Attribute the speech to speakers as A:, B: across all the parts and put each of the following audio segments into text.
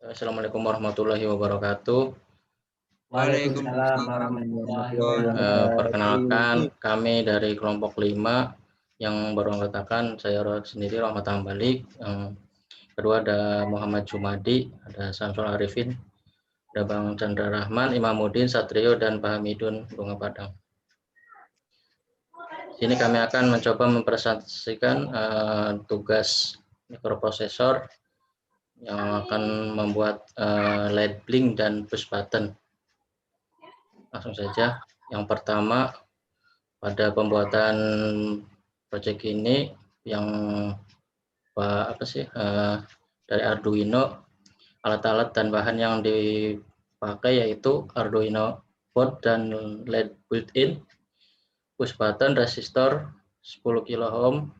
A: Assalamualaikum warahmatullahi wabarakatuh.
B: Waalaikumsalam warahmatullahi wabarakatuh.
A: Perkenalkan, kami dari kelompok 5 yang baru angkatakan, saya sendiri Rahmat Hambalik. Yang kedua ada Muhammad Jumadi, ada Samsul Arifin, ada Bang Chandra Rahman, Imamuddin, Satrio, dan Pak Hamidun Bunga Padang. Sini kami akan mencoba mempresentasikan tugas mikroprosesor yang akan membuat LED blink dan push button. Langsung saja. Yang pertama, pada pembuatan proyek ini yang dari Arduino, alat-alat dan bahan yang dipakai yaitu Arduino board dan LED built-in, push button, resistor 10 kilo ohm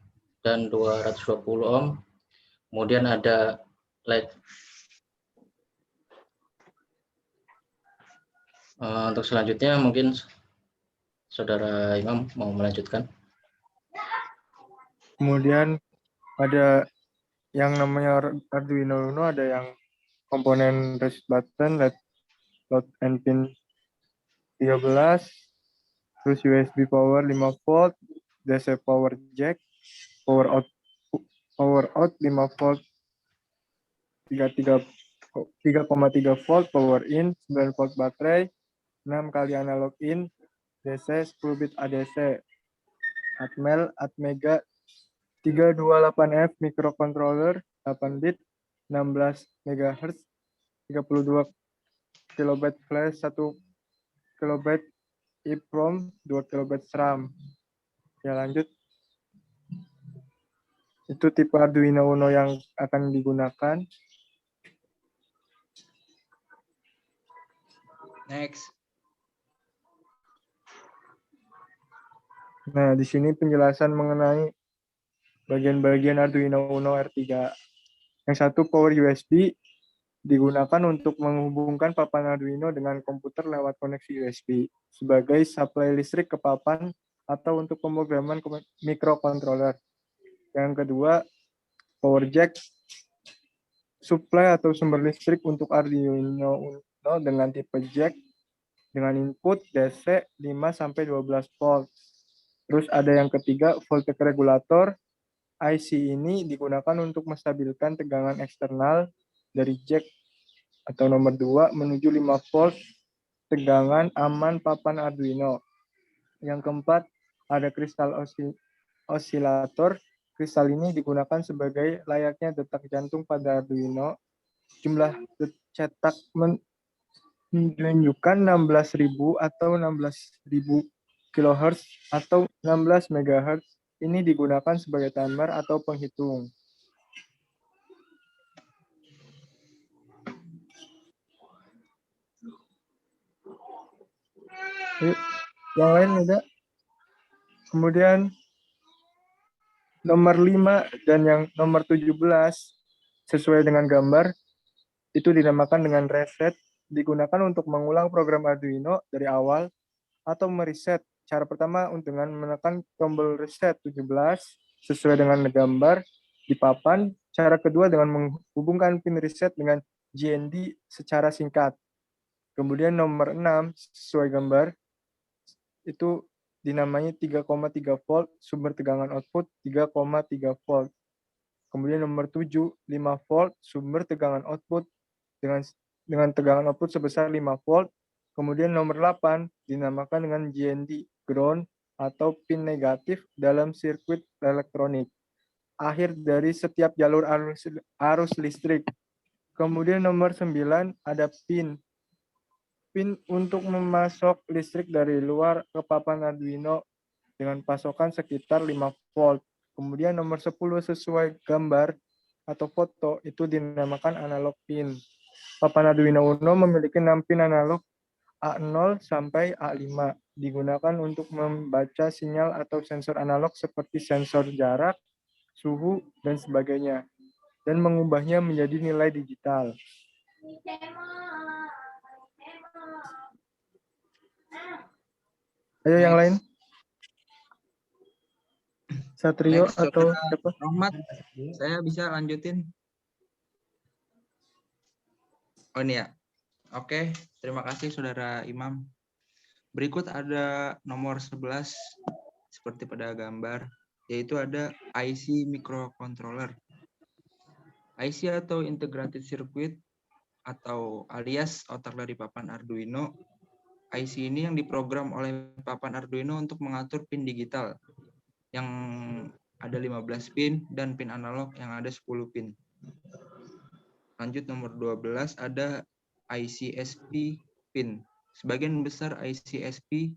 A: dan 220 ohm. Kemudian ada LED. Untuk selanjutnya mungkin Saudara Imam mau melanjutkan.
C: Kemudian ada yang namanya Arduino Uno, ada yang komponen resist button, LED load and pin 13, terus USB power 5 volt, DC power jack, power out 5 volt, 3,3 volt, power in 9 volt baterai, 6 kali analog in, DC 10 bit ADC, Atmel, Atmega 328F microcontroller 8 bit, 16 MHz, 32 kilobyte flash, 1 kilobyte EEPROM, 2 kilobyte RAM. Ya, lanjut. Itu tipe Arduino Uno yang akan digunakan.
B: Next.
C: Nah, di sini penjelasan mengenai bagian-bagian Arduino Uno R3. Yang satu, power USB digunakan untuk menghubungkan papan Arduino dengan komputer lewat koneksi USB sebagai supply listrik ke papan atau untuk pemrograman mikrocontroller. Yang kedua, power jack, supply atau sumber listrik untuk Arduino Uno dengan tipe jack dengan input DC 5-12 volt. Terus ada yang ketiga, voltage regulator. IC ini digunakan untuk menstabilkan tegangan eksternal dari jack atau nomor 2 menuju 5 volt tegangan aman papan Arduino. Yang keempat, ada kristal osilator. Kristal ini digunakan sebagai layaknya detak jantung pada Arduino. Jumlah cetak menunjukkan 16.000 atau 16.000 kHz atau 16 MHz. Ini digunakan sebagai timer atau penghitung. Yuk, yang lain ada. Kemudian nomor 5 dan yang nomor 17 sesuai dengan gambar itu dinamakan dengan reset, digunakan untuk mengulang program Arduino dari awal atau mereset. Cara pertama dengan menekan tombol reset 17 sesuai dengan gambar di papan. Cara kedua dengan menghubungkan pin reset dengan GND secara singkat. Kemudian nomor 6 sesuai gambar itu dinamai 3,3 volt, sumber tegangan output 3,3 volt. Kemudian nomor 7, 5 volt, sumber tegangan output dengan tegangan output sebesar 5 volt. Kemudian nomor 8 dinamakan dengan GND, ground atau pin negatif dalam sirkuit elektronik. Akhir dari setiap jalur arus listrik. Kemudian nomor 9 ada pin. Pin untuk memasok listrik dari luar ke papan Arduino dengan pasokan sekitar 5 volt. Kemudian nomor 10 sesuai gambar atau foto itu dinamakan analog pin. Papan Arduino Uno memiliki 6 pin analog A0 sampai A5. Digunakan untuk membaca sinyal atau sensor analog seperti sensor jarak, suhu, dan sebagainya. Dan mengubahnya menjadi nilai digital. Ayo yang lain. Satrio
B: Next,
C: atau
B: Saudara
C: siapa?
B: Rahmat, saya bisa lanjutin. Oh ini ya. Oke, terima kasih Saudara Imam. Berikut ada nomor 11 seperti pada gambar, yaitu ada IC microcontroller. IC atau integrated circuit atau alias otak dari papan Arduino. IC ini yang diprogram oleh papan Arduino untuk mengatur pin digital yang ada 15 pin dan pin analog yang ada 10 pin. Lanjut nomor 12 ada ICSP pin. Sebagian besar ICSP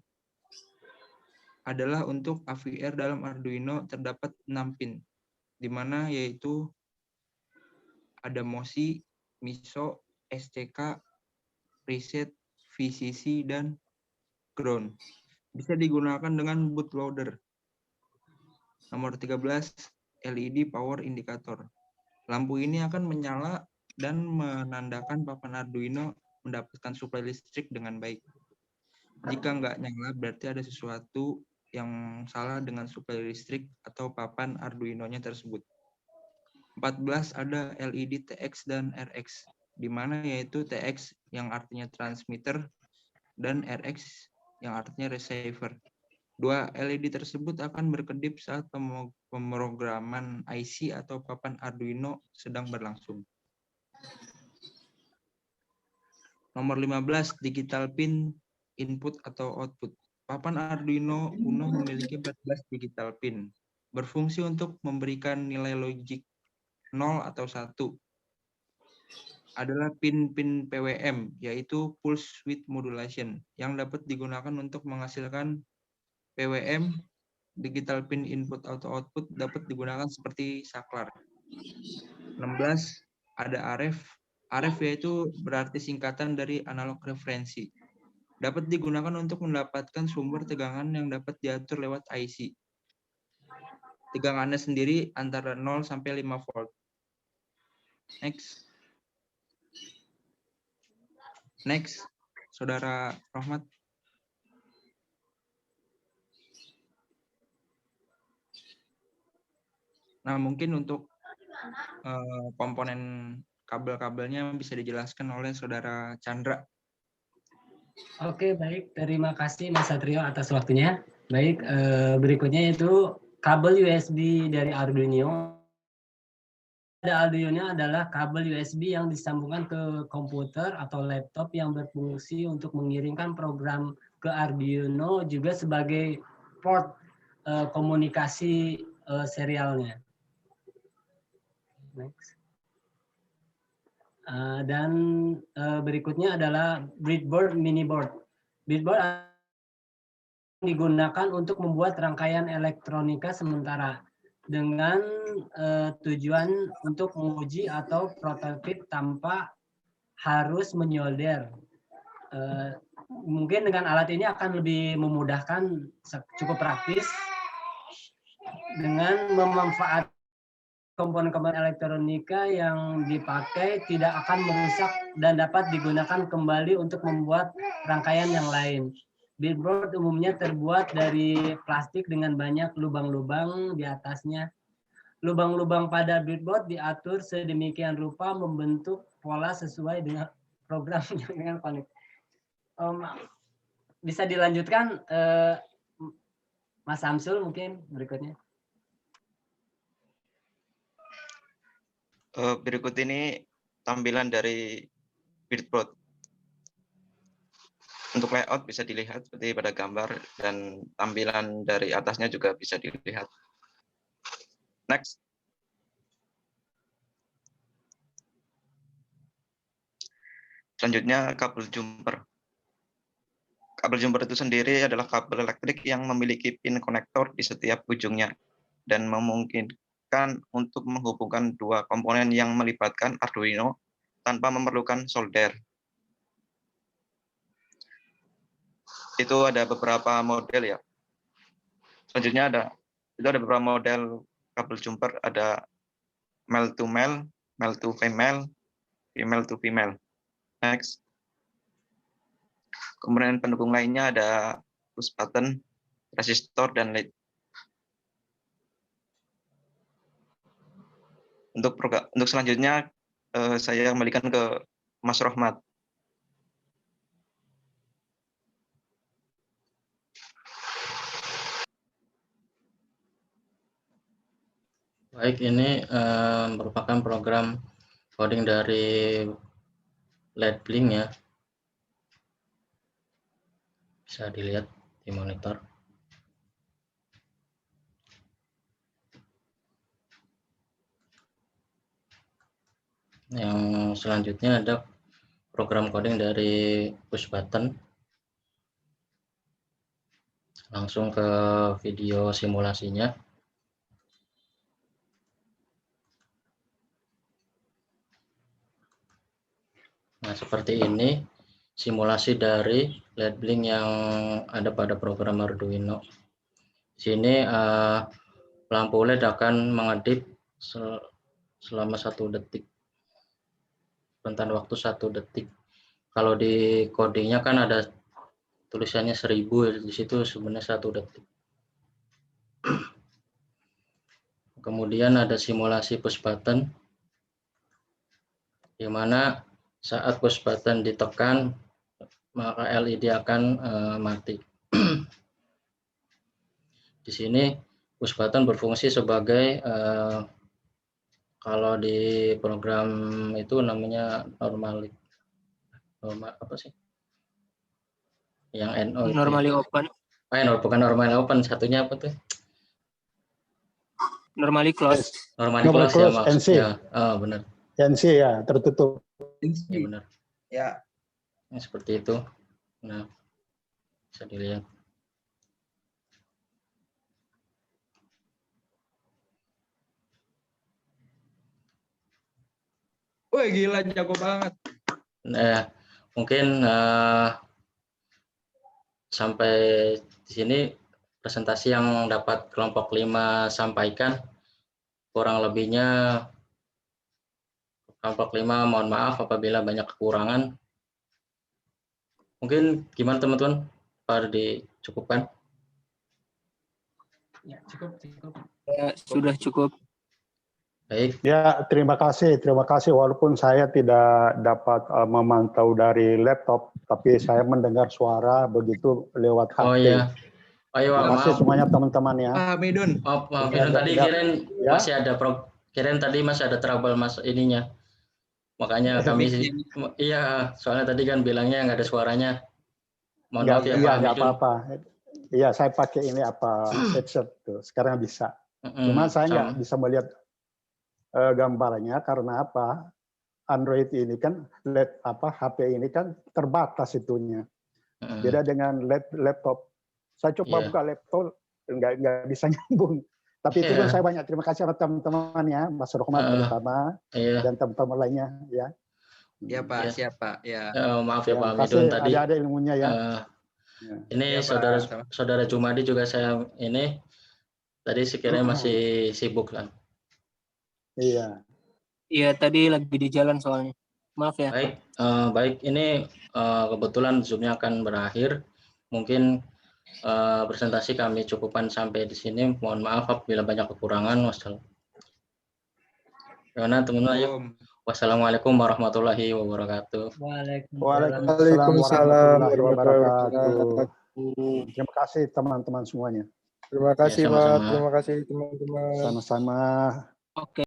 B: adalah untuk AVR dalam Arduino terdapat 6 pin, di mana yaitu ada MOSI, MISO, SCK, preset, VCC, dan ground. Bisa digunakan dengan bootloader. Nomor 13, LED power indicator. Lampu ini akan menyala dan menandakan papan Arduino mendapatkan suplai listrik dengan baik. Jika nggak nyala, berarti ada sesuatu yang salah dengan suplai listrik atau papan Arduino-nya tersebut. 14 ada LED TX dan RX, di mana yaitu TX yang artinya transmitter dan RX yang artinya receiver. Dua LED tersebut akan berkedip saat pemrograman IC atau papan Arduino sedang berlangsung. Nomor 15, digital pin input atau output. Papan Arduino Uno memiliki 14 digital pin, berfungsi untuk memberikan nilai logik 0 atau 1. Adalah pin-pin PWM, yaitu pulse width modulation, yang dapat digunakan untuk menghasilkan PWM. Digital pin input atau output dapat digunakan seperti saklar. 16, ada RF. RF yaitu berarti singkatan dari analog referensi. Dapat digunakan untuk mendapatkan sumber tegangan yang dapat diatur lewat IC. Tegangannya sendiri antara 0 sampai 5 volt. Next, Saudara Rahmat. Nah, mungkin untuk komponen kabel-kabelnya bisa dijelaskan oleh Saudara Chandra.
D: Oke, baik. Terima kasih Mas Satrio atas waktunya. Baik, berikutnya itu kabel USB dari Arduino. Pada Arduino adalah kabel USB yang disambungkan ke komputer atau laptop yang berfungsi untuk mengirimkan program ke Arduino juga sebagai port komunikasi serialnya. Next. Dan berikutnya adalah breadboard miniboard. Breadboard digunakan untuk membuat rangkaian elektronika sementara dengan tujuan untuk menguji atau prototip tanpa harus menyolder. Mungkin dengan alat ini akan lebih memudahkan, cukup praktis dengan memanfaatkan komponen-komponen elektronika yang dipakai tidak akan merusak dan dapat digunakan kembali untuk membuat rangkaian yang lain. Breadboard umumnya terbuat dari plastik dengan banyak lubang-lubang di atasnya. Lubang-lubang pada breadboard diatur sedemikian rupa membentuk pola sesuai dengan program yang connect. Bisa dilanjutkan Mas Samsul mungkin berikutnya.
E: Berikut ini tampilan dari breadboard. Untuk layout bisa dilihat seperti pada gambar dan tampilan dari atasnya juga bisa dilihat. Next. Selanjutnya kabel jumper. Kabel jumper itu sendiri adalah kabel elektrik yang memiliki pin konektor di setiap ujungnya dan memungkinkan untuk menghubungkan dua komponen yang melibatkan Arduino tanpa memerlukan solder. Itu ada beberapa model ya. Selanjutnya ada beberapa model kabel jumper, ada male to male, male to female, female to female. Next. Komponen pendukung lainnya ada push button, resistor, dan LED. Untuk selanjutnya saya kembalikan ke Mas Rohmat.
A: Baik, ini merupakan program coding dari LeadBlink ya. Bisa dilihat di monitor. Yang selanjutnya ada program coding dari push button. Langsung ke video simulasinya. Nah, seperti ini simulasi dari LeadBlink yang ada pada program Arduino. Di sini lampu LED akan mengedip selama 1 detik. Rentan waktu 1 detik. Kalau di codingnya kan ada tulisannya 1000, di situ sebenarnya 1 detik. Kemudian ada simulasi push button, di mana saat push button ditekan maka LED akan mati. Di sini push button berfungsi sebagai kalau di program itu namanya normally apa sih? Yang NO itu.
F: Normally open.
A: Bukan normally open, satunya apa tuh?
F: Normally close.
A: Normally
G: Normal
A: close ya,
G: close, NC.
A: Ya, benar.
G: NC ya, tertutup.
A: Ya, benar.
B: Ya.
A: Nah, seperti itu. Nah, bisa dilihat.
B: Wah, gila, jago banget.
A: Nah, mungkin sampai di sini presentasi yang dapat kelompok 5 sampaikan. Kurang lebihnya kelompok 5 mohon maaf apabila banyak kekurangan. Mungkin gimana teman-teman? Pak dicukupkan?
D: Ya, cukup.
F: Ya, sudah cukup.
A: Baik.
G: Ya, terima kasih. Walaupun saya tidak dapat memantau dari laptop, tapi saya mendengar suara begitu lewat HP.
A: Oh iya. Ayo,
G: Terima kasih
A: maaf.
G: semuanya teman-teman ya.
B: Pak Midun.
A: Maaf Midun, tadi kirain
G: Ya.
A: masih ada kirain tadi masih ada trouble mas ininya. Makanya kami iya, soalnya tadi kan bilangnya nggak ada suaranya. Mohon maaf ya Pak
G: Iya, nggak
A: Midun.
G: apa-apa. Iya, saya pakai ini headset tuh. Sekarang bisa. Cuma saya nggak bisa melihat gambarnya karena apa? Android ini kan HP ini kan terbatas itunya. Beda dengan laptop. Saya coba buka laptop nggak bisa nyambung. Tapi itu pun saya banyak terima kasih sama teman-teman ya, Mas Rohmat terutama dan teman-teman lainnya ya.
B: Ya Pak, siapa? Ya.
A: Maaf ya Pak
G: Midun
A: tadi.
G: Ada ilmunya ya.
A: Ini
B: ya,
A: saudara Jumadi juga saya ini tadi sekiranya masih sibuk lah.
G: Iya.
F: Iya, tadi lagi di jalan soalnya. Maaf ya.
A: Baik. Ini kebetulan Zoom-nya akan berakhir. Mungkin presentasi kami cukupkan sampai di sini. Mohon maaf apabila banyak kekurangan. Wassalamualaikum warahmatullahi wabarakatuh.
G: Waalaikumsalam warahmatullahi wabarakatuh. Terima kasih teman-teman semuanya.
C: Terima kasih
A: sama-sama.
C: Pak. Terima kasih teman-teman.
G: Sama-sama.
F: Oke.